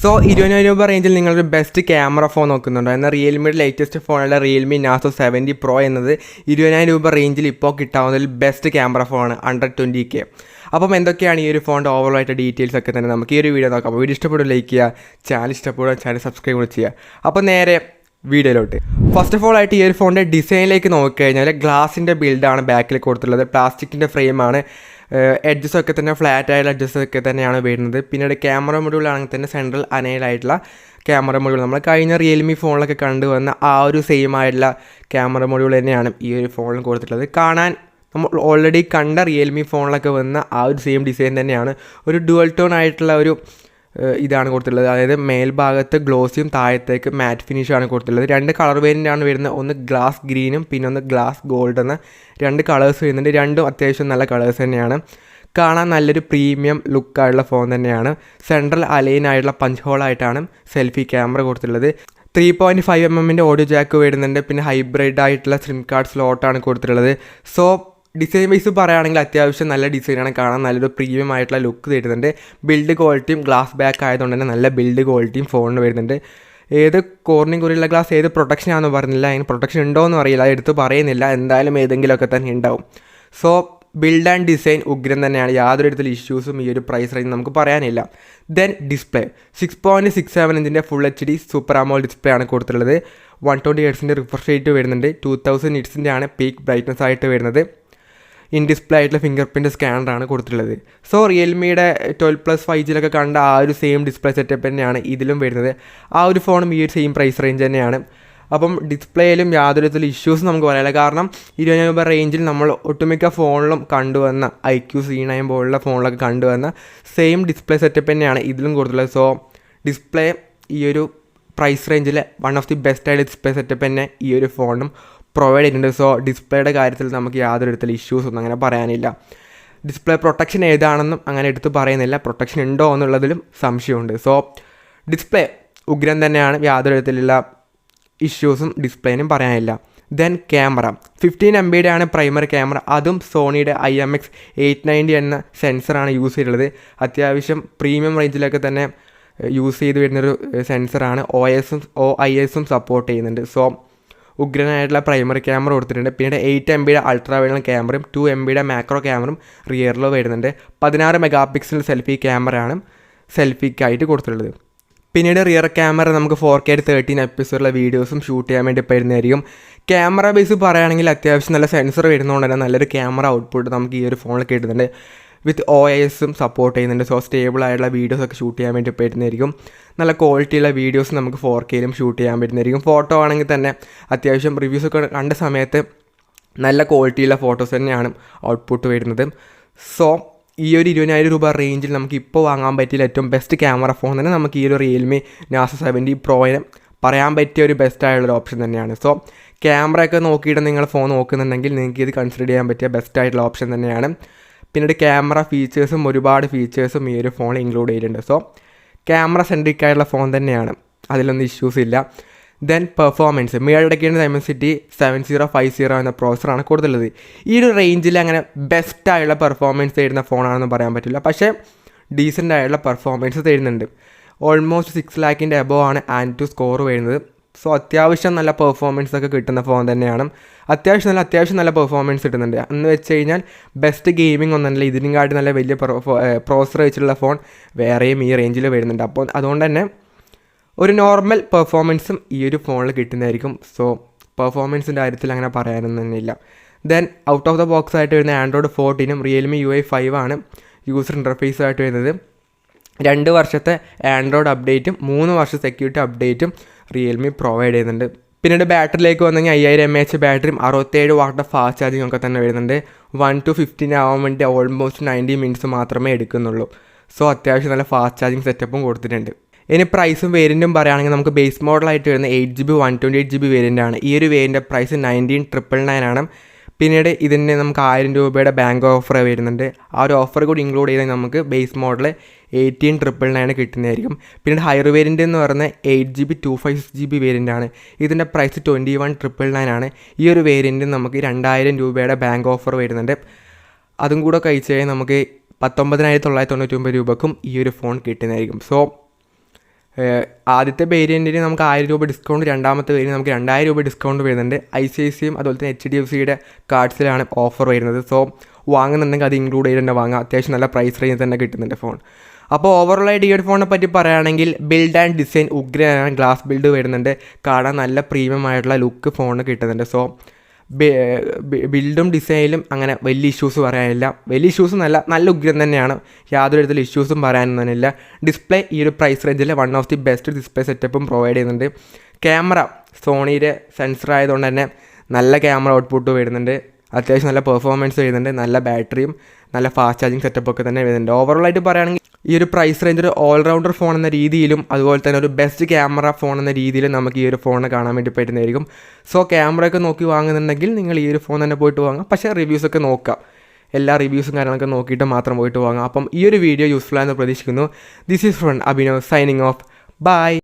So 20,000 രൂപ റേഞ്ചിൽ നിങ്ങളൊരു ബെസ്റ്റ് ക്യാമറ ഫോൺ നോക്കുന്നുണ്ടോ? എന്നാൽ റിയൽമിയുടെ ലേറ്റസ്റ്റ് ഫോണുള്ള റിയൽമി നാസോ 70 പ്രോ എന്നത് 20,000 രൂപ റേഞ്ചിൽ ഇപ്പോൾ കിട്ടാവുന്നതിൽ ബെസ്റ്റ് ക്യാമറ ഫോണാണ് അണ്ടർ 20K. അപ്പം എന്തൊക്കെയാണ് ഈ ഒരു ഫോണിൻ്റെ ഓവറോൾ ആയിട്ട് ഡീറ്റെയിൽസ് ഒക്കെ തന്നെ നമുക്ക് ഈ ഒരു വീഡിയോ നോക്കാം. അപ്പോൾ വീഡിയോ ഇഷ്ടപ്പെടുക ലൈക്ക് ചെയ്യുക, ചാനൽ ഇഷ്ടപ്പെടുക ചാനൽ സബ്സ്ക്രൈബ് കൂടി ചെയ്യുക. അപ്പോൾ നേരെ വീഡിയോയിലോട്ട്. ഫസ്റ്റ് ഓഫ് ഓൾ ആയിട്ട് ഈ ഒരു ഫോണിൻ്റെ ഡിസൈനിലേക്ക് നോക്കിക്കഴിഞ്ഞാൽ ഗ്ലാസിൻ്റെ ബിൽഡാണ് ബാക്കിൽ കൊടുത്തിട്ടുള്ളത്. പ്ലാസ്റ്റിക്കിൻ്റെ ഫ്രെയിമാണ്. എഡ്ജസൊക്കെ തന്നെ ഫ്ലാറ്റ് ആയിട്ടുള്ള എഡ്ജസൊക്കെ തന്നെയാണ് വരുന്നത്. പിന്നീട് ക്യാമറ മൊഡ്യൂൾ ആണെങ്കിൽ തന്നെ സെൻട്രൽ അനൈലായിട്ടുള്ള ക്യാമറ മൊഡ്യൂൾ നമ്മൾ കഴിഞ്ഞ റിയൽമി ഫോണിലൊക്കെ കണ്ടുവന്ന ആ ഒരു സെയിം ആയിട്ടുള്ള ക്യാമറ മൊഡ്യൂൾ തന്നെയാണ് ഈ ഒരു ഫോണിൽ കൊടുത്തിട്ടുള്ളത്. കാണാൻ നമ്മൾ ഓൾറെഡി കണ്ട റിയൽമി ഫോണിലൊക്കെ വന്ന ആ ഒരു സെയിം ഡിസൈൻ തന്നെയാണ്. ഒരു ഡുവൽ ടോൺ ആയിട്ടുള്ള ഒരു ഇതാണ് കൊടുത്തിട്ടുള്ളത്. അതായത് മേൽഭാഗത്ത് ഗ്ലോസിയും താഴത്തേക്ക് മാറ്റ് ഫിനിഷാണ് കൊടുത്തിട്ടുള്ളത്. രണ്ട് കളർ വേരിയൻ്റാണ് വരുന്നത്. ഒന്ന് ഗ്ലാസ് ഗ്രീനും പിന്നെ ഒന്ന് ഗ്ലാസ് ഗോൾഡ് എന്ന രണ്ട് കളേഴ്സ് വരുന്നുണ്ട്. രണ്ടും അത്യാവശ്യം നല്ല കളേഴ്സ് തന്നെയാണ്. കാണാൻ നല്ലൊരു പ്രീമിയം ലുക്കായിട്ടുള്ള ഫോൺ തന്നെയാണ്. സെൻട്രൽ അലൈൻ ആയിട്ടുള്ള പഞ്ച് ഹോളായിട്ടാണ് സെൽഫി ക്യാമറ കൊടുത്തിട്ടുള്ളത്. 3.5mm ഓഡിയോ ജാക്ക് വരുന്നുണ്ട്. പിന്നെ ഹൈബ്രിഡ് ആയിട്ടുള്ള സിം കാർഡ് സ്ലോട്ടാണ് കൊടുത്തിട്ടുള്ളത്. സോ ഡിസൈൻ വൈസ് പറയുകയാണെങ്കിൽ അത്യാവശ്യം നല്ല ഡിസൈനാണ്. കാണാൻ നല്ലൊരു പ്രീമിയം ആയിട്ടുള്ള ലുക്ക് തരുന്നുണ്ട്. ബിൽഡ് ക്വാളിറ്റിയും ഗ്ലാസ് ബാക്ക് ആയതുകൊണ്ട് തന്നെ നല്ല ബിൽഡ് ക്വാളിറ്റിയും ഫോണിന് വരുന്നുണ്ട്. ഏത് കോർണിംഗ് കുറിയുള്ള ഗ്ലാസ് ഏത് പ്രൊട്ടക്ഷൻ ആണെന്ന് പറഞ്ഞില്ല. അതിന് പ്രൊട്ടക്ഷൻ ഉണ്ടോ എന്ന് അറിയില്ല, എടുത്ത് പറയുന്നില്ല. എന്തായാലും ഏതെങ്കിലുമൊക്കെ തന്നെ ഉണ്ടാവും. സോ ബിൽഡ് ആൻഡ് ഡിസൈൻ ഉഗ്രം തന്നെയാണ്. യാതൊരു തരത്തിലുള്ള ഇഷ്യൂസും ഈ ഒരു പ്രൈസ് റേഞ്ച് നമുക്ക് പറയാനില്ല. ദെൻ ഡിസ്പ്ലേ 6.67 ഇഞ്ചിൻ്റെ full HD super AMOLED display ആണ് കൊടുത്തിട്ടുള്ളത്. 120 Hz റിഫ്രഷ് റേറ്റ് വരുന്നുണ്ട്. 2000 nits ആണ് പീക്ക് ബ്രൈറ്റ്നസ് ആയിട്ട് വരുന്നത്. ഇൻ ഡിസ്പ്ലേ ആയിട്ടുള്ള ഫിംഗർ പ്രിൻറ്റ് സ്കാനറാണ് കൊടുത്തിട്ടുള്ളത്. സോ റിയൽമിയുടെ 12+ 5Gയിലൊക്കെ കണ്ട ആ ഒരു സെയിം ഡിസ്പ്ലേ സെറ്റപ്പ് തന്നെയാണ് ഇതിലും വരുന്നത്. ആ ഒരു ഫോണും ഈ ഒരു സെയിം പ്രൈസ് റേഞ്ച് തന്നെയാണ്. അപ്പം ഡിസ്പ്ലേയിലും യാതൊരു തരത്തിലുള്ള ഇഷ്യൂസ് നമുക്ക് പറയാനില്ല. കാരണം 20,000 രൂപ റേഞ്ചിൽ നമ്മൾ ഒട്ടുമിക്ക ഫോണിലും കണ്ടുവന്ന IQ C9 പോലുള്ള ഫോണിലൊക്കെ കണ്ടുവന്ന സെയിം ഡിസ്പ്ലേ സെറ്റപ്പ് തന്നെയാണ് ഇതിലും കൊടുത്തിട്ടുള്ളത്. സോ ഡിസ്പ്ലേ ഈ ഒരു പ്രൈസ് റേഞ്ചിൽ വൺ ഓഫ് ദി ബെസ്റ്റ് ആയിട്ട് ഡിസ്പ്ലേ സെറ്റപ്പ് തന്നെ ഈ ഒരു ഫോണും പ്രൊവൈഡ് ചെയ്യുന്നുണ്ട്. സോ ഡിസ്പ്ലേയുടെ കാര്യത്തിൽ നമുക്ക് യാതൊരു തരത്തിലുള്ള ഇഷ്യൂസ് ഒന്നും അങ്ങനെ പറയാനില്ല. ഡിസ്പ്ലേ പ്രൊട്ടക്ഷൻ ഏതാണെന്നും അങ്ങനെ എടുത്ത് പറയുന്നില്ല. പ്രൊട്ടക്ഷൻ ഉണ്ടോ എന്നുള്ളതിലും സംശയമുണ്ട്. സോ ഡിസ്പ്ലേ ഉഗ്രം തന്നെയാണ്. യാതൊരു തരത്തിലുള്ള ഇഷ്യൂസും ഡിസ്പ്ലേനും പറയാനില്ല. ദെൻ ക്യാമറ 15 MB ആണ് പ്രൈമറി ക്യാമറ. അതും സോണിയുടെ IMX890 എന്ന സെൻസറാണ് യൂസ് ചെയ്തിട്ടുള്ളത്. അത്യാവശ്യം പ്രീമിയം റേഞ്ചിലൊക്കെ തന്നെ യൂസ് ചെയ്ത് വരുന്നൊരു സെൻസറാണ്. OIS സപ്പോർട്ട് ചെയ്യുന്നുണ്ട്. സോ ഉഗ്രനായിട്ടുള്ള പ്രൈമറി ക്യാമറ കൊടുത്തിട്ടുണ്ട്. പിന്നീട് 8 MB അൾട്രാ വൈഡ് ക്യാമറയും 2 MB മാക്രോ ക്യാമറയും റിയറിലോ വരുന്നുണ്ട്. 16 MP സെൽഫി ക്യാമറയാണ് സെൽഫിക്കായിട്ട് കൊടുത്തിട്ടുള്ളത്. പിന്നീട് റിയർ ക്യാമറ നമുക്ക് 4K 13 FPS വീഡിയോസും ഷൂട്ട് ചെയ്യാൻ വേണ്ടി വരുന്നതായിരിക്കും. ക്യാമറ ബേസ് പറയുകയാണെങ്കിൽ അത്യാവശ്യം നല്ല സെൻസർ വരുന്നതുകൊണ്ട് തന്നെ നല്ലൊരു ക്യാമറ ഔട്ട്പുട്ട് നമുക്ക് ഈ ഒരു ഫോണിൽ കിട്ടുന്നുണ്ട്. വിത്ത് OIS സപ്പോർട്ട് ചെയ്യുന്നുണ്ട്. സോ സ്റ്റേബിൾ ആയിട്ടുള്ള വീഡിയോസൊക്കെ ഷൂട്ട് ചെയ്യാൻ വേണ്ടി പറ്റുന്നതായിരിക്കും. നല്ല ക്വാളിറ്റിയുള്ള വീഡിയോസ് നമുക്ക് 4Kയിലും ഷൂട്ട് ചെയ്യാൻ പറ്റുന്നതായിരിക്കും. ഫോട്ടോ ആണെങ്കിൽ തന്നെ അത്യാവശ്യം റിവ്യൂസൊക്കെ കണ്ട സമയത്ത് നല്ല ക്വാളിറ്റിയുള്ള ഫോട്ടോസ് തന്നെയാണ് ഔട്ട്പുട്ട് വരുന്നത്. സോ ഈ ഒരു 20,000 രൂപ റേഞ്ചിൽ നമുക്ക് ഇപ്പോൾ വാങ്ങാൻ പറ്റിയ ഏറ്റവും ബെസ്റ്റ് ക്യാമറ ഫോൺ തന്നെ നമുക്ക് ഈ ഒരു റിയൽമി നാസോ 70 പ്രോയിന് പറയാൻ പറ്റിയ ഒരു ബെസ്റ്റ് ആയിട്ടുള്ളൊരു ഓപ്ഷൻ തന്നെയാണ്. സോ ക്യാമറയൊക്കെ നോക്കിയിട്ട് നിങ്ങൾ ഫോൺ നോക്കുന്നുണ്ടെങ്കിൽ നിങ്ങൾക്ക് ഇത് കൺസിഡർ ചെയ്യാൻ പറ്റിയ ബെസ്റ്റ് ആയിട്ടുള്ള ഓപ്ഷൻ തന്നെയാണ്. പിന്നീട് ക്യാമറ ഫീച്ചേഴ്സും ഒരുപാട് ഫീച്ചേഴ്സും ഈ ഒരു ഫോണിൽ ഇൻക്ലൂഡ് ചെയ്തിട്ടുണ്ട്. സോ ക്യാമറ സെൻട്രിക് ആയിട്ടുള്ള ഫോൺ തന്നെയാണ്, അതിലൊന്നും ഇഷ്യൂസ് ഇല്ല. ദെൻ പെർഫോമൻസ് മിയറുടെയൊക്കെയാണ് Dimensity 7050 എന്ന പ്രോസസ്സറാണ് കൊടുത്തുള്ളത്. ഈ ഒരു റേഞ്ചിൽ അങ്ങനെ ബെസ്റ്റ് ആയിട്ടുള്ള പെർഫോമൻസ് തരുന്ന ഫോണാണെന്ന് പറയാൻ പറ്റില്ല. പക്ഷേ ഡീസൻ്റ് ആയിട്ടുള്ള പെർഫോമൻസ് തരുന്നുണ്ട്. ഓൾമോസ്റ്റ് 6 lakhിൻ്റെ എബോവ് ആണ് ANTU സ്കോർ വരുന്നത്. സോ അത്യാവശ്യം നല്ല പെർഫോമൻസ് ഒക്കെ കിട്ടുന്ന ഫോൺ തന്നെയാണ്. അത്യാവശ്യം നല്ല പെർഫോമൻസ് കിട്ടുന്നുണ്ട് എന്ന് വെച്ച് കഴിഞ്ഞാൽ ബെസ്റ്റ് ഗെയിമിംഗ് ഒന്നല്ല, ഇതിനും കാട്ടി നല്ല വലിയ പ്രോസസ്സർ വെച്ചിട്ടുള്ള ഫോൺ വേറെയും ഈ റേഞ്ചിൽ വരുന്നുണ്ട്. അപ്പോൾ അതുകൊണ്ട് തന്നെ ഒരു നോർമൽ പെർഫോമൻസും ഈ ഒരു ഫോണിൽ കിട്ടുന്നതായിരിക്കും. സോ പെർഫോമൻസിൻ്റെ കാര്യത്തിൽ അങ്ങനെ പറയാനൊന്നും തന്നെ ഇല്ല. Then out of the box ആയിട്ട് വരുന്ന Android 14 റിയൽമി UI 5 ആണ് യൂസർ ഇൻ്റർഫേസ് ആയിട്ട് വരുന്നത്. 2 വർഷത്തെ ആൻഡ്രോയിഡ് അപ്ഡേറ്റും 3 വർഷം സെക്യൂരിറ്റി അപ്ഡേറ്റും റിയൽമി പ്രൊവൈഡ് ചെയ്യുന്നുണ്ട്. പിന്നീട് ബാറ്ററിയിലേക്ക് വന്നെങ്കിൽ 5000 mAh ബാറ്ററിയും 67 വാട്ട് ഫാസ്റ്റ് ചാർജിങ് ഒക്കെ തന്നെ വരുന്നുണ്ട്. 1 to 15 ആവാൻ വേണ്ടി ഓൾമോസ്റ്റ് 90 minutes മാത്രമേ എടുക്കുന്നുള്ളൂ. സോ അത്യാവശ്യം നല്ല ഫാസ്റ്റ് ചാർജിങ് സെറ്റപ്പും കൊടുത്തിട്ടുണ്ട്. ഇനി പ്രൈസും വേരിയൻറ്റും പറയുകയാണെങ്കിൽ നമുക്ക് ബേസ് മോഡലായിട്ട് വരുന്ന 8GB 128GB വേരിയൻ്റാണ്. ഈ ഒരു വേരിയൻ്റെ പ്രൈസ് 19,999 ആണ്. പിന്നീട് ഇതിന് നമുക്ക് 1000 രൂപയുടെ ബാങ്ക് ഓഫർ വരുന്നുണ്ട്. ആ ഒരു ഓഫർ കൂടി ഇൻക്ലൂഡ് ചെയ്താൽ നമുക്ക് ബേസ് മോഡൽ 18,999 കിട്ടുന്നതായിരിക്കും. പിന്നീട് ഹയർ വേരിയൻ്റ് എന്ന് പറയുന്നത് 8GB 256GB വേരിയൻ്റാണ്. ഇതിൻ്റെ പ്രൈസ് 21,999 ആണ്. ഈ ഒരു വേരിയൻറ്റിന് നമുക്ക് 2000 രൂപയുടെ ബാങ്ക് ഓഫർ വരുന്നുണ്ട്. അതും കൂടെ കഴിച്ച് കഴിഞ്ഞാൽ നമുക്ക് 19,999 രൂപക്കും ഈ ഒരു ഫോൺ കിട്ടുന്നതായിരിക്കും. സോ ആദ്യത്തെ വേരിയൻറ്റിന് നമുക്ക് 1000 രൂപ ഡിസ്കൗണ്ട്, രണ്ടാമത്തെ വേരിയൻറ്റ് നമുക്ക് 2000 രൂപ ഡിസ്കൗണ്ട് വരുന്നുണ്ട്. ICICIയും അതുപോലെ തന്നെ HDFCയുടെ കാർഡ്സിലാണ് ഓഫർ വരുന്നത്. സോ വാങ്ങുന്നുണ്ടെങ്കിൽ അത് ഇൻക്ലൂഡ് ചെയ്ത് തന്നെ വാങ്ങാം. അത്യാവശ്യം നല്ല പ്രൈസ് റേഞ്ച് തന്നെ കിട്ടുന്നുണ്ട് ഫോൺ. അപ്പോൾ ഓവറോളായിട്ട് ഈ ഒരു ഫോണിനെ പറ്റി പറയുകയാണെങ്കിൽ ബിൽഡ് ആൻഡ് ഡിസൈൻ ഉഗ്രനാണ്. ഗ്ലാസ് ബിൽഡ് വരുന്നുണ്ട്, കാണാൻ നല്ല പ്രീമിയം ആയിട്ടുള്ള ലുക്ക് ഫോണിന് കിട്ടുന്നുണ്ട്. സോ ബിൽഡും ഡിസൈനിലും അങ്ങനെ വലിയ ഇഷ്യൂസ് പറയാനില്ല. വലിയ ഇഷ്യൂസ് നല്ല ഉഗ്രം തന്നെയാണ്, യാതൊരു വിധത്തിലുള്ള ഇഷ്യൂസും പറയാനൊന്നുമില്ല. ഡിസ്പ്ലേ ഈ ഒരു പ്രൈസ് റേഞ്ചിൽ one of the best display സെറ്റപ്പും പ്രൊവൈഡ് ചെയ്യുന്നുണ്ട്. ക്യാമറ സോണിയുടെ സെൻസർ ആയതുകൊണ്ട് തന്നെ നല്ല ക്യാമറ ഔട്ട്പുട്ട് വരുന്നുണ്ട്, അത്യാവശ്യം നല്ല പെർഫോമൻസ് വരുന്നുണ്ട്, നല്ല ബാറ്ററിയും നല്ല ഫാസ്റ്റ് ചാർജിങ് സെറ്റപ്പൊക്കെ തന്നെ വരുന്നുണ്ട്. ഓവറോളായിട്ട് പറയുകയാണെങ്കിൽ ഈ ഒരു പ്രൈസ് റേഞ്ച് ഒരു ഓൾറൗണ്ടർ ഫോൺ എന്ന രീതിയിലും അതുപോലെ തന്നെ ഒരു ബെസ്റ്റ് ക്യാമറ ഫോൺ എന്ന രീതിയിലും നമുക്ക് ഈ ഒരു ഫോൺ കാണാൻ വേണ്ടി പറ്റുന്നതായിരിക്കും. സോ ക്യാമറയൊക്കെ നോക്കി വാങ്ങുന്നുണ്ടെങ്കിൽ നിങ്ങൾ ഈ ഒരു ഫോൺ തന്നെ പോയിട്ട് വാങ്ങാം. പക്ഷേ റിവ്യൂസൊക്കെ നോക്കാം, എല്ലാ റിവ്യൂസും കാര്യങ്ങളൊക്കെ നോക്കിയിട്ട് മാത്രം പോയിട്ട് വാങ്ങാം. അപ്പം ഈ ഒരു വീഡിയോ യൂസ്ഫുൾ ആണെന്ന് പ്രതീക്ഷിക്കുന്നു. This is from Abhinav signing off. By.